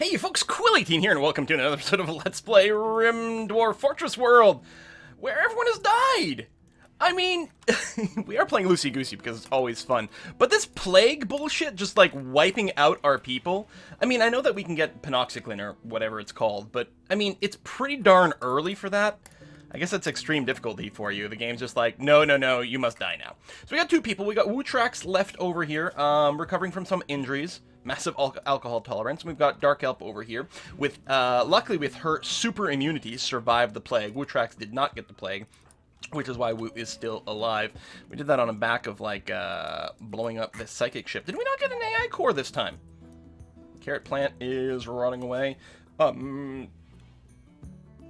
Hey folks, Quill18 here, and welcome to another episode of Let's Play RimDwarfWorldFortress World, where everyone has died! I mean, we are playing loosey-goosey because it's always fun, but this plague bullshit just, like, wiping out our people, I mean, I know that we can get Panoxyclin or whatever it's called, but, I mean, it's pretty darn early for that. I guess that's extreme difficulty for you. The game's just like, no, you must die now. So we got two people. We got Wootrax left over here, recovering from some injuries. Massive alcohol tolerance. We've got Dark Elf over here, with, luckily with her super immunity, survived the plague. Wootrax did not get the plague, which is why Woo is still alive. We did that on the back of, like, blowing up this psychic ship. Did we not get an AI core this time? Carrot plant is running away.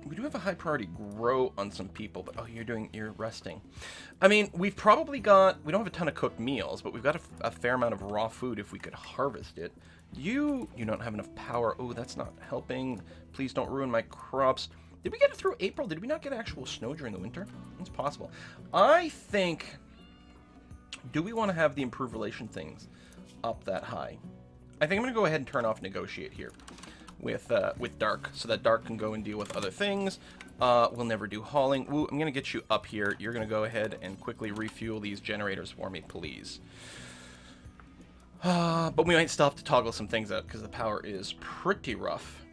We do have a high priority grow on some people, but oh, you're resting. I mean, we've probably got, we don't have a ton of cooked meals, but we've got a fair amount of raw food if we could harvest it. You don't have enough power. Oh, that's not helping. Please don't ruin my crops. Did we get it through April? Did we not get actual snow during the winter? It's possible. I think, do we want to have the improved relation things up that high? I think I'm going to go ahead and turn off negotiate here with Dark, so that Dark can go and deal with other things. We'll never do hauling. Woo, I'm going to get you up here. You're going to go ahead and quickly refuel these generators for me, please. But we might still have to toggle some things out, because the power is pretty rough.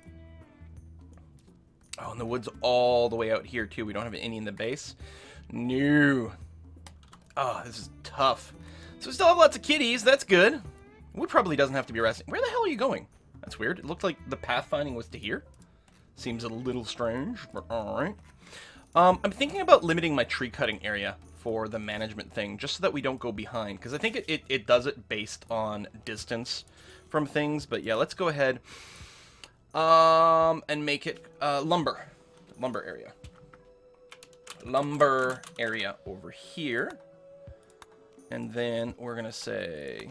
Oh, and the wood's all the way out here, too. We don't have any in the base. No. Oh, this is tough. So we still have lots of kitties. That's good. Wood probably doesn't have to be resting. Where the hell are you going? That's weird. It looked like the pathfinding was to here. Seems a little strange, but alright. I'm thinking about limiting my tree cutting area for the management thing, just so that we don't go behind, because I think it does it based on distance from things. But yeah, let's go ahead and make it lumber area. Lumber area over here. And then we're going to say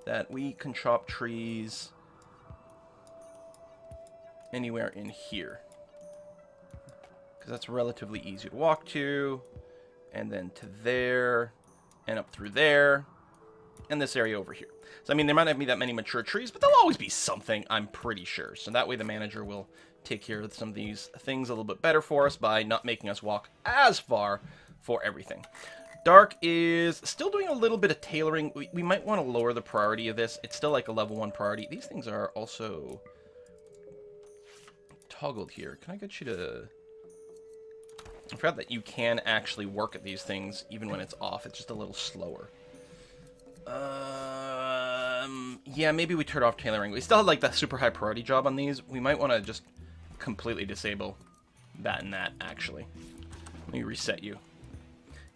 that we can chop trees anywhere in here, because that's relatively easy to walk to, and then to there, and up through there, and this area over here. So, I mean, there might not be that many mature trees, but there'll always be something, I'm pretty sure. So that way the manager will take care of some of these things a little bit better for us by not making us walk as far for everything. Dark is still doing a little bit of tailoring. We might want to lower the priority of this. It's still like a level 1 priority. These things are also toggled here. Can I get you to... I forgot that you can actually work at these things even when it's off. It's just a little slower. Yeah, maybe we turn off tailoring. We still have like the super high priority job on these. We might want to just completely disable that and that, actually. Let me reset you.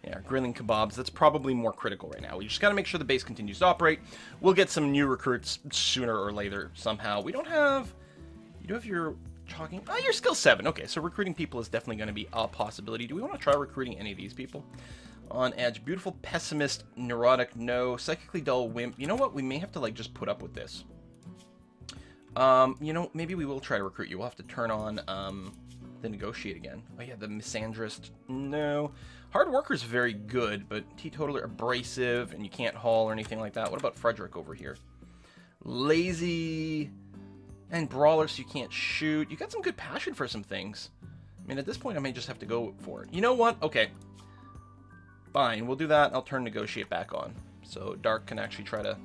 Yeah, grilling kebabs, that's probably more critical right now. We just got to make sure the base continues to operate. We'll get some new recruits sooner or later somehow. We don't have... You do have your... Talking. Oh, you're skill 7. Okay, so recruiting people is definitely going to be a possibility. Do we want to try recruiting any of these people? On edge, beautiful, pessimist, neurotic, no, psychically dull, wimp. You know what? We may have to, like, just put up with this. You know, maybe we will try to recruit you. We'll have to turn on, the negotiate again. Oh, yeah, the misandrist. No. Hard worker's very good, but teetotaler, abrasive, and you can't haul or anything like that. What about Frederick over here? Lazy... And brawler, so you can't shoot. You got some good passion for some things. I mean, at this point, I may just have to go for it. You know what? Okay. Fine, we'll do that. I'll turn negotiate back on. So Dark can actually try to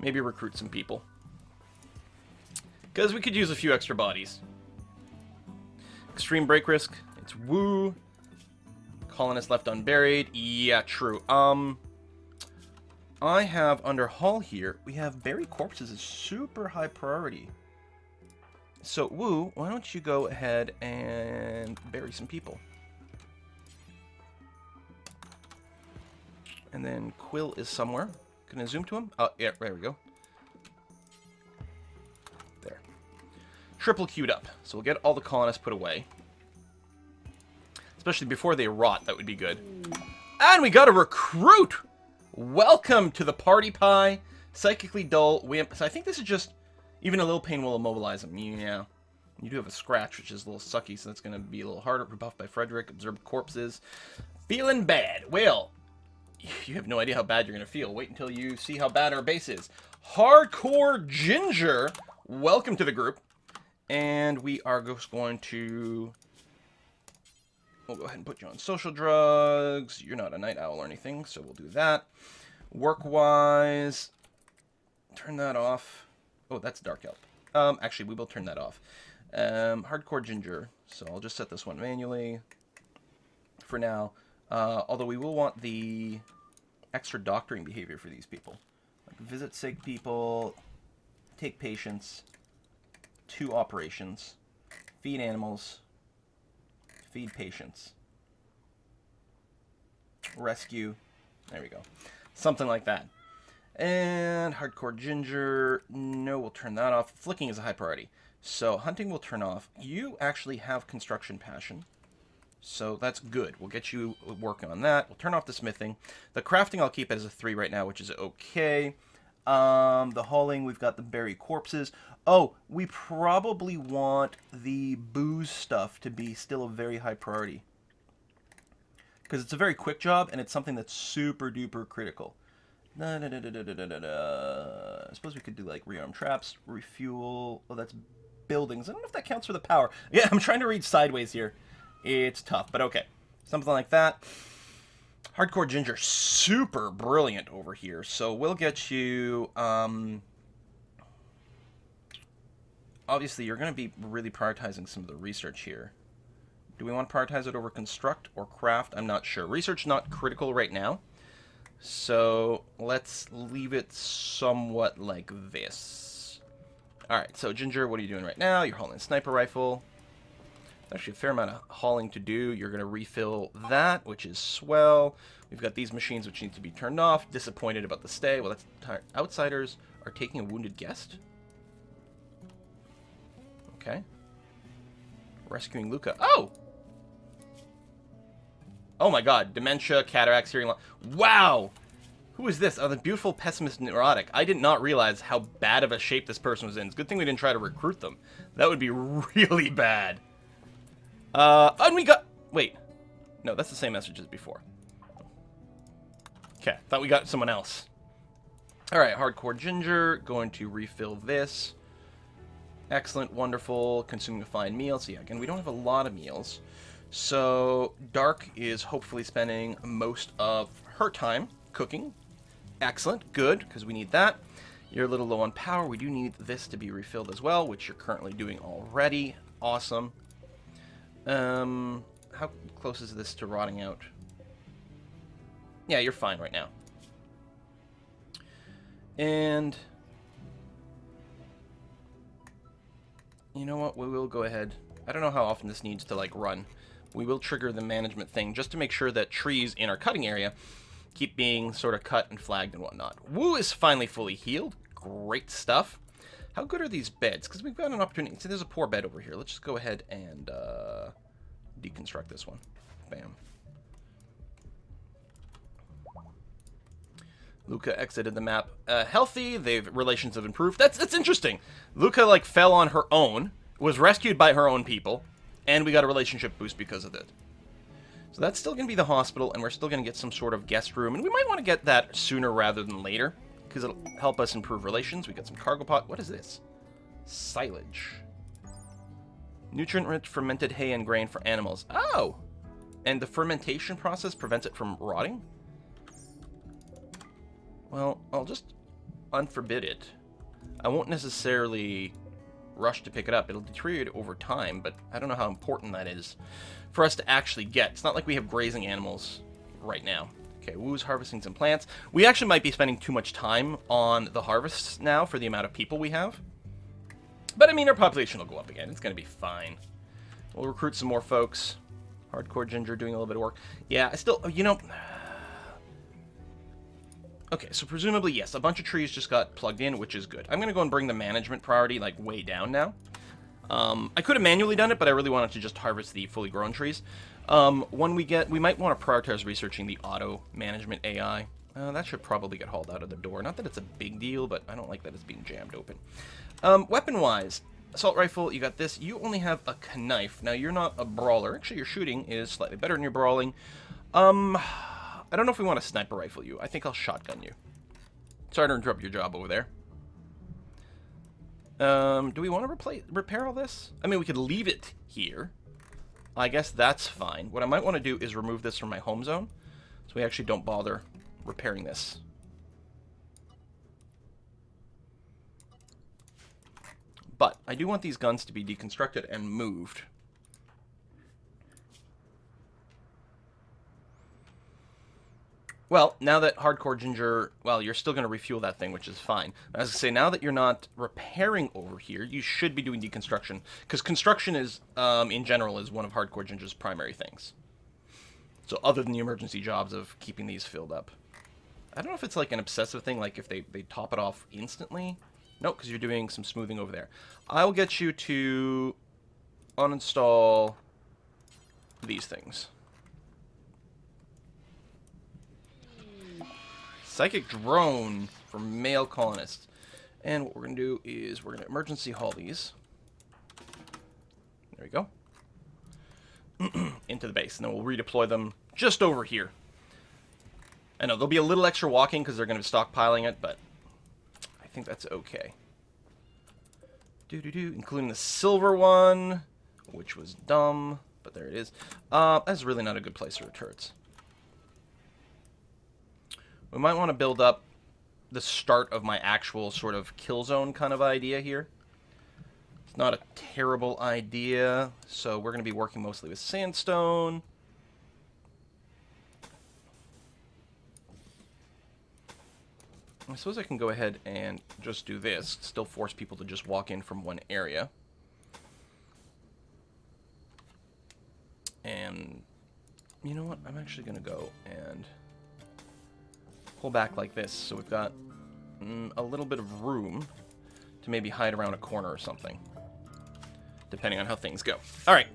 maybe recruit some people. Because we could use a few extra bodies. Extreme break risk. It's woo. Colonist left unburied. Yeah, true. I have under Hull here, we have buried corpses as super high priority. So, Woo, why don't you go ahead and bury some people? And then Quill is somewhere. Can I zoom to him? Oh, yeah, there we go. There. Triple queued up. So we'll get all the colonists put away. Especially before they rot, that would be good. And we got a recruit! Welcome to the party pie. Psychically dull, wimp. So I think this is just... Even a little pain will immobilize him. Yeah. You do have a scratch, which is a little sucky, so that's going to be a little harder. Rebuffed by Frederick. Observed corpses. Feeling bad. Well, you have no idea how bad you're going to feel. Wait until you see how bad our base is. Hardcore Ginger. Welcome to the group. And we are just going to... We'll go ahead and put you on social drugs. You're not a night owl or anything, so we'll do that. Work-wise, turn that off. Oh, that's dark elf. Actually, we will turn that off. Hardcore ginger. So I'll just set this one manually for now. Although we will want the extra doctoring behavior for these people. Like visit sick people, take patients, 2 operations, feed animals, feed patients, rescue. There we go. Something like that. And hardcore ginger, no, we'll turn that off. Flicking is a high priority. So hunting will turn off. You actually have construction passion. So that's good. We'll get you working on that. We'll turn off the smithing. The crafting I'll keep it as a 3 right now, which is okay. The hauling, we've got the buried corpses. Oh, we probably want the booze stuff to be still a very high priority. Because it's a very quick job, and it's something that's super duper critical. I suppose we could do like rearm traps, refuel. Oh, that's buildings. I don't know if that counts for the power. Yeah, I'm trying to read sideways here. It's tough, but okay. Something like that. Hardcore ginger, super brilliant over here. So we'll get you... obviously, you're going to be really prioritizing some of the research here. Do we want to prioritize it over construct or craft? I'm not sure. Research not critical right now. So let's leave it somewhat like this. Alright, so Ginger, what are you doing right now? You're hauling a sniper rifle. Actually a fair amount of hauling to do. You're going to refill that, which is swell. We've got these machines which need to be turned off. Disappointed about the stay. Well, that's tired. Outsiders are taking a wounded guest. Okay. Rescuing Luca. Oh! Oh my god. Dementia, cataracts, hearing loss. Wow! Who is this? Oh, the beautiful pessimist neurotic. I did not realize how bad of a shape this person was in. It's a good thing we didn't try to recruit them. That would be really bad. And we got... Wait. No, that's the same message as before. Okay, thought we got someone else. Alright, Hardcore Ginger. Going to refill this. Excellent, wonderful. Consuming a fine meal. So yeah, again, we don't have a lot of meals. So, Dark is hopefully spending most of her time cooking. Excellent, good, because we need that. You're a little low on power. We do need this to be refilled as well, which you're currently doing already. Awesome. How close is this to rotting out? Yeah, you're fine right now. And you know what? We will go ahead. I don't know how often this needs to, like, run. We will trigger the management thing just to make sure that trees in our cutting area keep being sort of cut and flagged and whatnot. Woo is finally fully healed. Great stuff. How good are these beds? Because we've got an opportunity. See, there's a poor bed over here. Let's just go ahead and deconstruct this one. Bam. Luca exited the map. Healthy. Relations have improved. That's interesting. Luca, like, fell on her own, was rescued by her own people, and we got a relationship boost because of it. So that's still going to be the hospital, and we're still going to get some sort of guest room, and we might want to get that sooner rather than later, because it'll help us improve relations. We got some cargo pot. What is this? Silage. Nutrient-rich fermented hay and grain for animals. Oh! And the fermentation process prevents it from rotting? Well, I'll just unforbid it. I won't necessarily rush to pick it up. It'll deteriorate over time, but I don't know how important that is for us to actually get. It's not like we have grazing animals right now. Okay, Woo's harvesting some plants. We actually might be spending too much time on the harvests now for the amount of people we have. But, I mean, our population will go up again. It's going to be fine. We'll recruit some more folks. Hardcore Ginger doing a little bit of work. Yeah, I still, you know... Okay, so presumably, yes, a bunch of trees just got plugged in, which is good. I'm going to go and bring the management priority, like, way down now. I could have manually done it, but I really wanted to just harvest the fully grown trees. When we might want to prioritize researching the auto management AI. That should probably get hauled out of the door. Not that it's a big deal, but I don't like that it's being jammed open. Weapon-wise, assault rifle, you got this. You only have a knife. Now, you're not a brawler. Actually, your shooting is slightly better than your brawling. I don't know if we want to sniper rifle you. I think I'll shotgun you. Sorry to interrupt your job over there. Do we want to repair all this? I mean, we could leave it here. I guess that's fine. What I might want to do is remove this from my home zone, so we actually don't bother repairing this. But I do want these guns to be deconstructed and moved. Well, now that Hardcore Ginger... Well, you're still going to refuel that thing, which is fine. As I say, now that you're not repairing over here, you should be doing deconstruction. Because construction is, in general, is one of Hardcore Ginger's primary things. So other than the emergency jobs of keeping these filled up. I don't know if it's like an obsessive thing, like if they top it off instantly. No, because you're doing some smoothing over there. I'll get you to uninstall these things. Psychic drone for male colonists. And what we're going to do is we're going to emergency haul these. There we go. Into the base. And then we'll redeploy them just over here. I know, there'll be a little extra walking because they're going to be stockpiling it, but I think that's okay. Including the silver one, which was dumb, but there it is. That's really not a good place for turrets. We might want to build up the start of my actual sort of kill zone kind of idea here. It's not a terrible idea, so we're going to be working mostly with sandstone. I suppose I can go ahead and just do this. Still force people to just walk in from one area. And you know what? I'm actually going to go and pull back like this, so we've got a little bit of room to maybe hide around a corner or something, depending on how things go. Alright.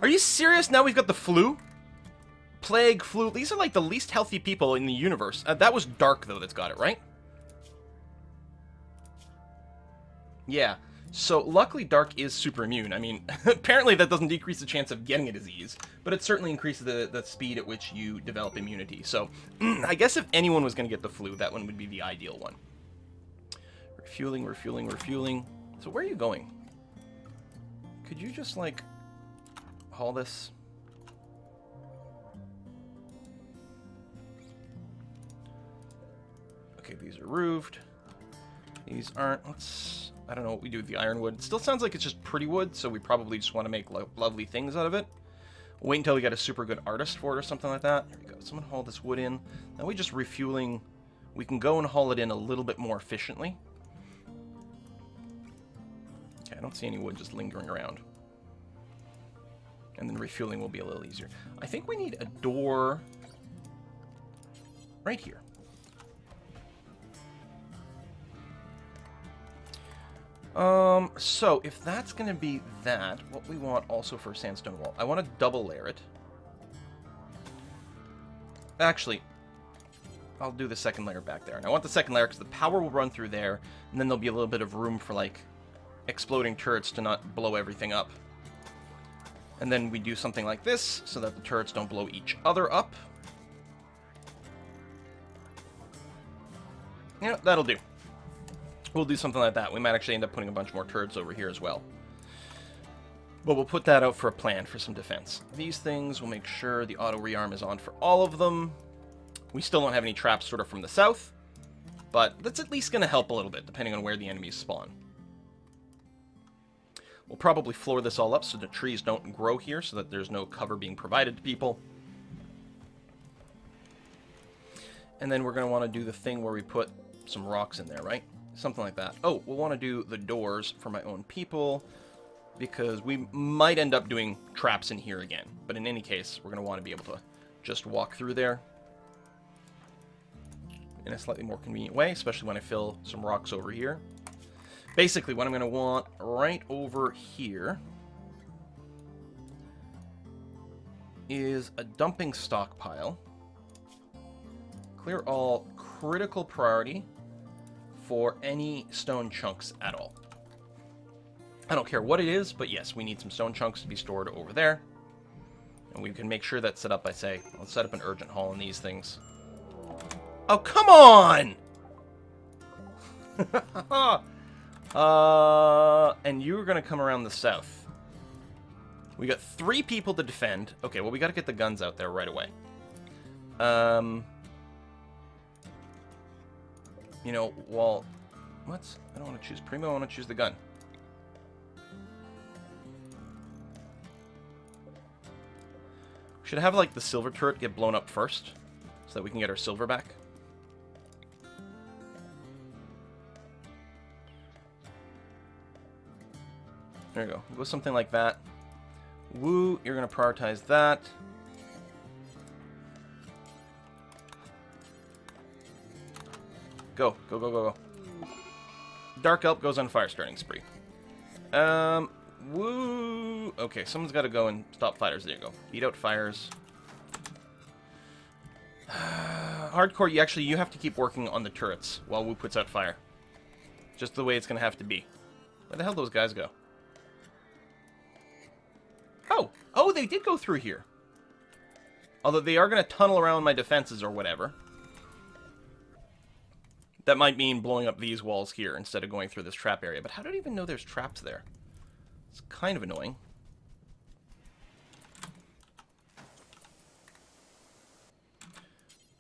Are you serious? Now we've got the flu? Plague, flu. These are like the least healthy people in the universe. That was Dark, though, that's got it, right? Yeah. So, luckily, Dark is super immune. I mean, apparently that doesn't decrease the chance of getting a disease, but it certainly increases the speed at which you develop immunity. So, I guess if anyone was going to get the flu, that one would be the ideal one. Refueling, refueling, refueling. So, where are you going? Could you just, like, haul this? Okay, these are roofed. These aren't. Let's... I don't know what we do with the ironwood. It still sounds like it's just pretty wood, so we probably just want to make lovely things out of it. Wait until we get a super good artist for it or something like that. There we go. Someone haul this wood in. Now we just refueling. We can go and haul it in a little bit more efficiently. Okay, I don't see any wood just lingering around. And then refueling will be a little easier. I think we need a door right here. So if that's going to be that, what we want also for a sandstone wall, I want to double layer it. Actually, I'll do the second layer back there. And I want the second layer because the power will run through there, and then there'll be a little bit of room for, like, exploding turrets to not blow everything up. And then we do something like this so that the turrets don't blow each other up. Yeah, that'll do. We'll do something like that. We might actually end up putting a bunch more turrets over here as well. But we'll put that out for a plan for some defense. These things, we'll make sure the auto rearm is on for all of them. We still don't have any traps sort of from the south, but that's at least going to help a little bit, depending on where the enemies spawn. We'll probably floor this all up so the trees don't grow here, so that there's no cover being provided to people. And then we're going to want to do the thing where we put some rocks in there, right? Something like that. Oh, we'll want to do the doors for my own people, because we might end up doing traps in here again. But in any case, we're going to want to be able to just walk through there in a slightly more convenient way, especially when I fill some rocks over here. Basically, what I'm going to want right over here is a dumping stockpile. Clear all critical priority for any stone chunks at all. I don't care what it is, but yes, we need some stone chunks to be stored over there. And we can make sure that's set up by, say, let's set up an urgent haul in these things. Oh, come on! And you're gonna come around the south. We got 3 people to defend. Okay, well, we gotta get the guns out there right away. You know, well... What? I don't want to choose Primo, I want to choose the gun. Should have, like, the silver turret get blown up first, so that we can get our silver back. There you go. Go something like that. Woo, you're going to prioritize that. Go, go, go, go, go. Dark Elf goes on fire starting spree. Woo. Okay, someone's got to go and stop fighters. There you go. Beat out fires. Hardcore, you have to keep working on the turrets while Woo puts out fire. Just the way it's going to have to be. Where the hell those guys go? Oh! Oh, they did go through here. Although they are going to tunnel around my defenses or whatever. That might mean blowing up these walls here instead of going through this trap area. But how did I even know there's traps there? It's kind of annoying.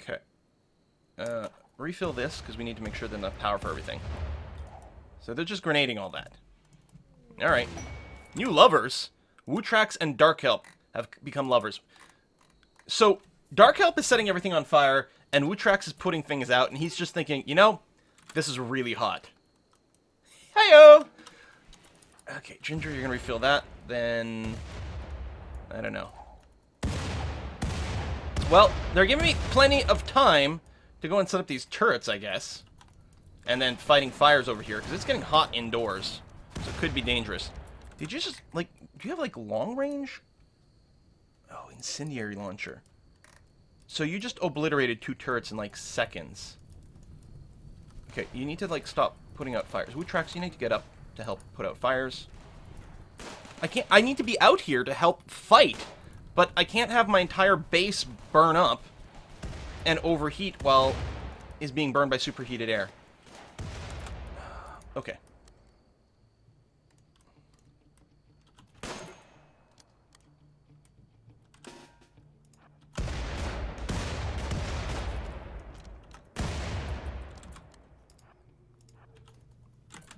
Okay. Refill this, because we need to make sure there's enough power for everything. So they're just grenading all that. Alright. New lovers. Wootrax and Dark Help have become lovers. So, Dark Help is setting everything on fire, and Wootrax is putting things out, and he's just thinking, you know, this is really hot. Heyo! Okay, Ginger, you're gonna refill that. Then, I don't know. Well, they're giving me plenty of time to go and set up these turrets, I guess. And then fighting fires over here, because it's getting hot indoors. So it could be dangerous. Did you just, like, do you have, like, long range? Oh, incendiary launcher. So you just obliterated 2 turrets in, like, seconds. Okay, you need to, like, stop putting out fires. Wootrax, you need to get up to help put out fires. I need to be out here to help fight. But I can't have my entire base burn up and overheat while is being burned by superheated air. Okay.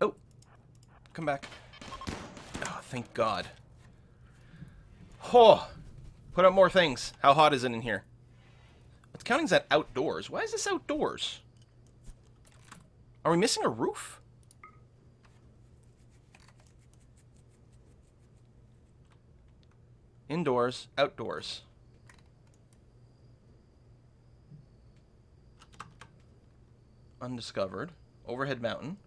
Oh. Come back. Oh, thank God. Oh. Put up more things. How hot is it in here? What's counting is that outdoors. Why is this outdoors? Are we missing a roof? Indoors, outdoors. Undiscovered. Overhead mountain.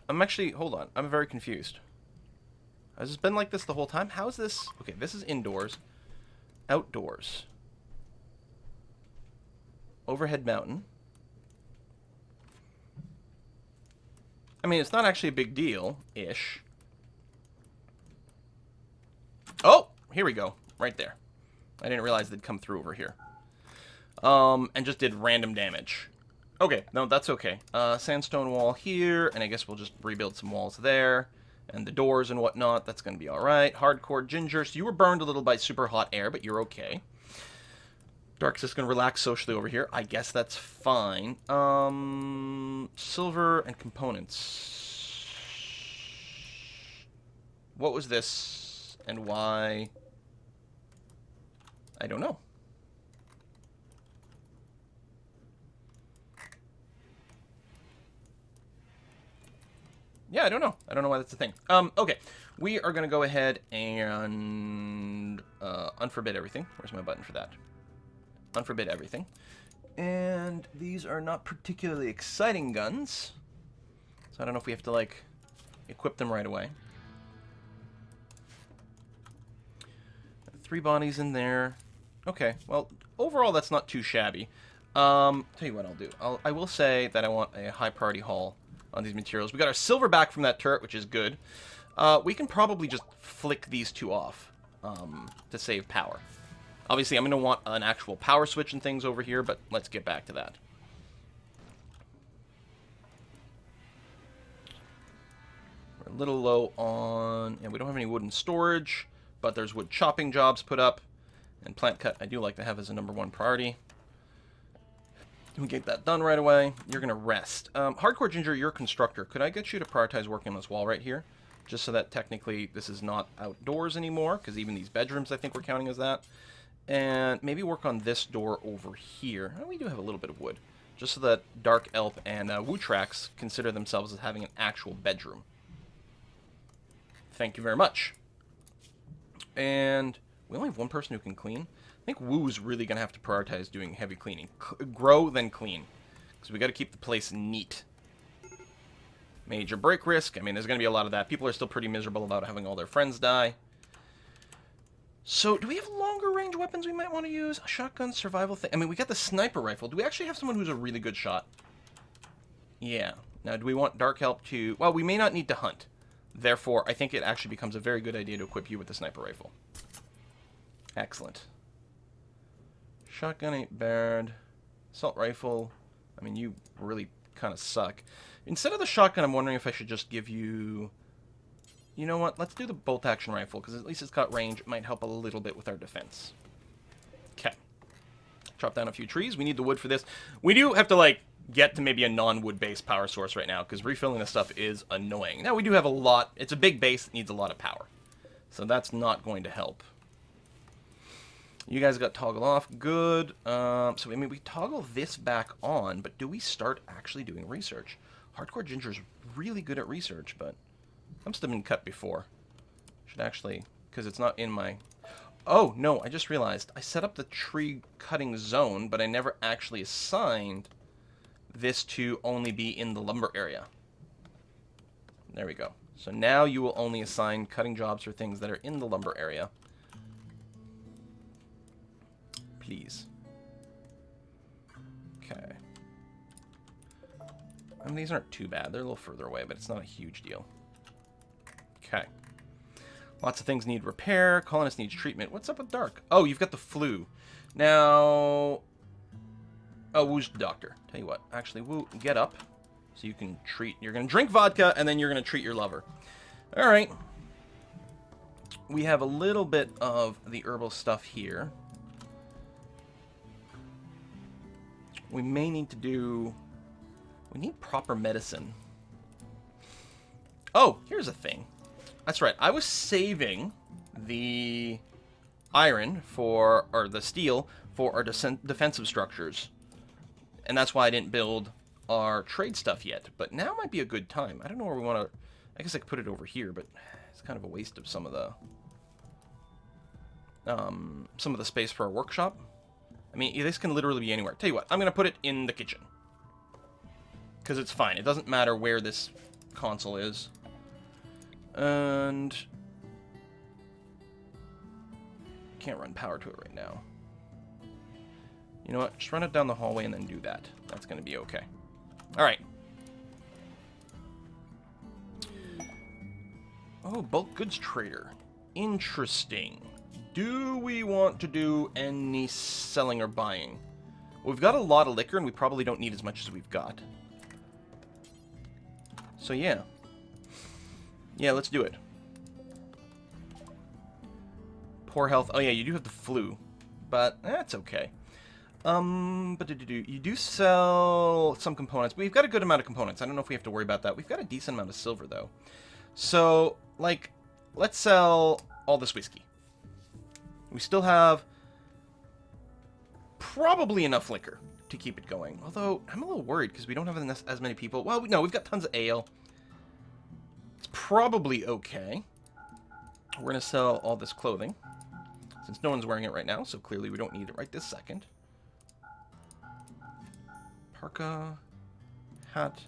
I'm actually, hold on, I'm very confused. Has this been like this the whole time? How is this? Okay, this is indoors. Outdoors. Overhead mountain. I mean, it's not actually a big deal-ish. Oh! Here we go. Right there. I didn't realize they'd come through over here. And just did random damage. Okay, no, that's okay. Sandstone wall here, and I guess we'll just rebuild some walls there. And the doors and whatnot, that's going to be alright. Hardcore Ginger, so you were burned a little by super hot air, but you're okay. Dark's just going to relax socially over here. I guess that's fine. Silver and components. What was this? And why? I don't know. Yeah, I don't know. I don't know why that's a thing. Okay. We are going to go ahead and unforbid everything. Where's my button for that? Unforbid everything. And these are not particularly exciting guns. So I don't know if we have to, like, equip them right away. 3 bodies in there. Okay, well, overall that's not too shabby. Tell you what I'll do. I will say that I want a high priority haul on these materials. We got our silver back from that turret, which is good. We can probably just flick these 2 off to save power. Obviously, I'm going to want an actual power switch and things over here, but let's get back to that. A little low on... Yeah, we don't have any wooden storage, but there's wood chopping jobs put up. And plant cut, I do like to have as a #1 priority. We get that done right away. You're going to rest. Hardcore Ginger, you're a constructor. Could I get you to prioritize working on this wall right here? Just so that technically this is not outdoors anymore, because even these bedrooms I think we're counting as that. And maybe work on this door over here. Oh, we do have a little bit of wood. Just so that Dark Elf and Wootrax consider themselves as having an actual bedroom. Thank you very much. And we only have one person who can clean. I think Woo's really going to have to prioritize doing heavy cleaning. Grow, then clean. Because we got to keep the place neat. Major break risk. I mean, there's going to be a lot of that. People are still pretty miserable about having all their friends die. So, do we have longer range weapons we might want to use? A shotgun, survival thing. I mean, we got the sniper rifle. Do we actually have someone who's a really good shot? Yeah. Now, do we want Dark Help to... Well, we may not need to hunt. Therefore, I think it actually becomes a very good idea to equip you with the sniper rifle. Excellent. Shotgun ain't bad. Assault rifle. I mean, you really kind of suck. Instead of the shotgun, I'm wondering if I should just give you... You know what? Let's do the bolt-action rifle, because at least it's got range. It might help a little bit with our defense. Okay. Chop down a few trees. We need the wood for this. We do have to, like, get to maybe a non-wood-based power source right now, because refilling this stuff is annoying. Now, we do have a lot. It's a big base that needs a lot of power. So that's not going to help. You guys got toggle off. Good. So, I mean, we toggle this back on, but do we start actually doing research? Hardcore Ginger's really good at research, but I must have been cut before. Should actually, because it's not in my... Oh, no, I just realized. I set up the tree cutting zone, but I never actually assigned this to only be in the lumber area. There we go. So now you will only assign cutting jobs for things that are in the lumber area. Please. Okay. I mean, these aren't too bad. They're a little further away, but it's not a huge deal. Okay. Lots of things need repair. Colonist needs treatment. What's up with Dark? Oh, you've got the flu. Now... Oh, Woo's the doctor. Tell you what. Actually, Woo, get up. So you can treat... You're going to drink vodka, and then you're going to treat your lover. All right. We have a little bit of the herbal stuff here. We may need to do... We need proper medicine. Oh, here's a thing. That's right. I was saving the iron for... Or the steel for our defensive structures. And that's why I didn't build our trade stuff yet. But now might be a good time. I don't know where we want to... I guess I could put it over here, but it's kind of a waste of some of the space for our workshop. I mean, this can literally be anywhere. Tell you what, I'm going to put it in the kitchen. Because it's fine. It doesn't matter where this console is. And... Can't run power to it right now. You know what? Just run it down the hallway and then do that. That's going to be okay. Alright. Oh, bulk goods trader. Interesting. Do we want to do any selling or buying? Well, we've got a lot of liquor, and we probably don't need as much as we've got. So, yeah. Yeah, let's do it. Poor health. Oh, yeah, you do have the flu. But that's okay. But you do sell some components. We've got a good amount of components. I don't know if we have to worry about that. We've got a decent amount of silver, though. So, like, let's sell all this whiskey. We still have probably enough liquor to keep it going. Although, I'm a little worried because we don't have as many people. Well, no, we've got tons of ale. It's probably okay. We're going to sell all this clothing. Since no one's wearing it right now, so clearly we don't need it right this second. Parka. Hat.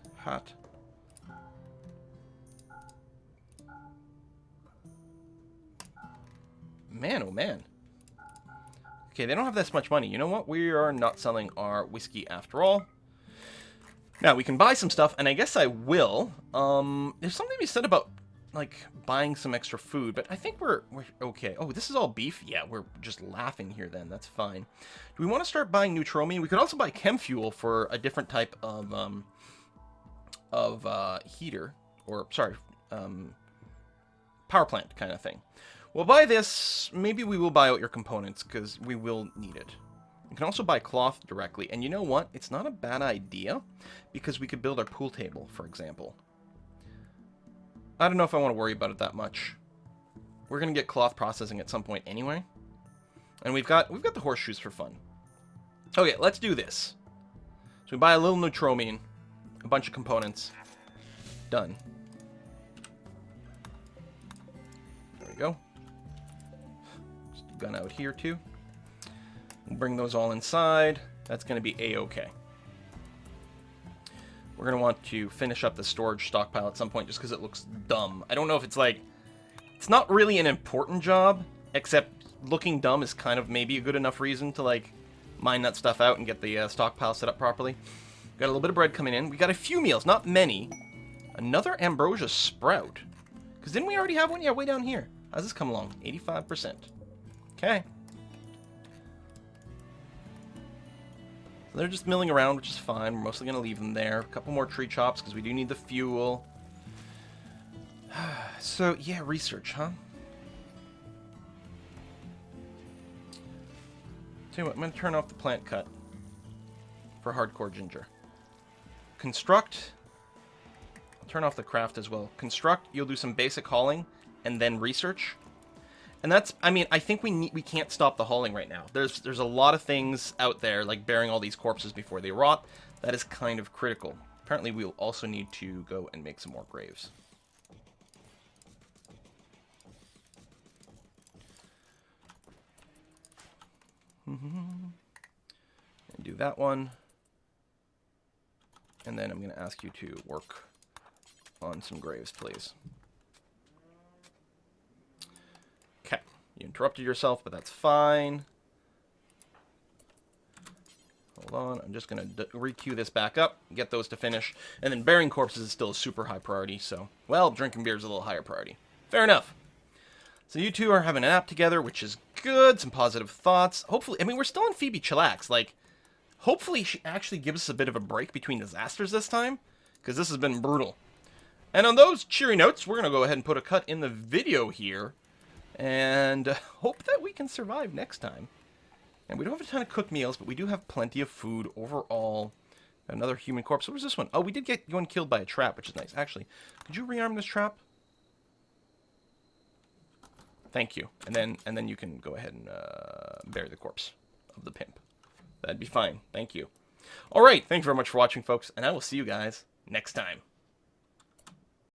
Man, oh man. Okay, they don't have this much money. You know what? We are not selling our whiskey after all. Now, we can buy some stuff, and I guess I will. There's something to be said about, like, buying some extra food, but I think we're okay. Oh, this is all beef? Yeah, we're just laughing here then. That's fine. Do we want to start buying neutromium? We could also buy chem fuel for a different type of heater. Or, sorry, power plant kind of thing. We'll buy this. Maybe we will buy out your components, because we will need it. You can also buy cloth directly. And you know what? It's not a bad idea, because we could build our pool table, for example. I don't know if I want to worry about it that much. We're going to get cloth processing at some point anyway. And we've got the horseshoes for fun. Okay, let's do this. So we buy a little neutromine, a bunch of components. Done. There we go. Just a gun out here too. We'll bring those all inside. That's going to be a-okay. We're going to want to finish up the storage stockpile at some point just because it looks dumb. I don't know if it's like... It's not really an important job, except looking dumb is kind of maybe a good enough reason to, like, mine that stuff out and get the stockpile set up properly. Got a little bit of bread coming in. We got a few meals, not many. Another ambrosia sprout. Because didn't we already have one? Yeah, way down here. How's this come along? 85%. Okay. So they're just milling around, which is fine. We're mostly going to leave them there. A couple more tree chops, because we do need the fuel. So, yeah, research, huh? Tell you what, I'm going to turn off the plant cut for hardcore ginger. Construct. I'll turn off the craft as well. Construct, you'll do some basic hauling, and then research. And that's, I mean, I think we can't stop the hauling right now. There's a lot of things out there, like burying all these corpses before they rot. That is kind of critical. Apparently, we'll also need to go and make some more graves. And do that one. And then I'm going to ask you to work on some graves, please. Okay. You interrupted yourself, but that's fine. Hold on. I'm just going to re-queue this back up, get those to finish. And then burying corpses is still a super high priority, so... Well, drinking beer is a little higher priority. Fair enough. So you two are having a nap together, which is good. Some positive thoughts. Hopefully, I mean, we're still on Phoebe Chillax. Like, hopefully she actually gives us a bit of a break between disasters this time, because this has been brutal. And on those cheery notes, we're going to go ahead and put a cut in the video here, and hope that we can survive next time. And we don't have a ton of cooked meals, but we do have plenty of food overall. Another human corpse. What was this one? Oh, we did get one killed by a trap, which is nice. Actually, could you rearm this trap? Thank you. And then you can go ahead and bury the corpse of the pimp. That'd be fine. Thank you. All right. Thank you very much for watching, folks, and I will see you guys next time.